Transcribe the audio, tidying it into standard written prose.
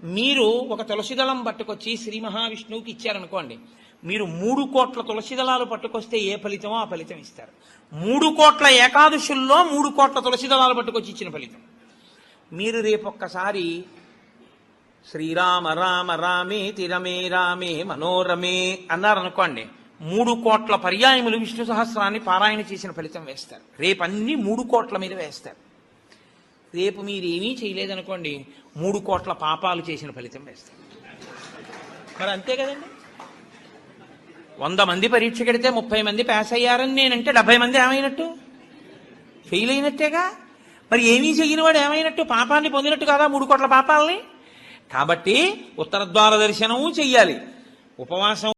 మీరు ఒక తులసి దళం పట్టుకొచ్చి శ్రీ మహావిష్ణువుకి ఇచ్చారనుకోండి, మీరు 3 కోట్ల తులసి దళాలు పట్టుకొస్తే ఏ ఫలితమో ఆ ఫలితం ఇస్తారు. 3 కోట్ల ఏకాదశుల్లో 3 కోట్ల తులసి దళాలు పట్టుకొచ్చి ఇచ్చిన ఫలితం. మీరు రేపొక్కసారి శ్రీరామ రామ రామే తిరమే రామే మనోరమే అన్నారనుకోండి, 3 కోట్ల పర్యాయములు విష్ణు సహస్రాన్ని పారాయణ చేసిన ఫలితం వేస్తారు. రేపు అన్ని 3 కోట్ల మీద వేస్తారు. రేపు మీరేమీ చేయలేదనుకోండి, 3 కోట్ల పాపాలు చేసిన ఫలితం వేస్తారు. మరి అంతే కదండి. 100 మంది పరీక్ష కడితే 30 మంది పాస్ అయ్యారని నేనంటే 70 మంది ఏమైనట్టు? ఫెయిల్ అయినట్టేగా. మరి ఏమీ చెయ్యని వాడు ఏమైనట్టు? పాపాన్ని పొందినట్టు కదా 3 కోట్ల పాపాలని. కాబట్టి ఉత్తర ద్వార దర్శనము చెయ్యాలి, ఉపవాసం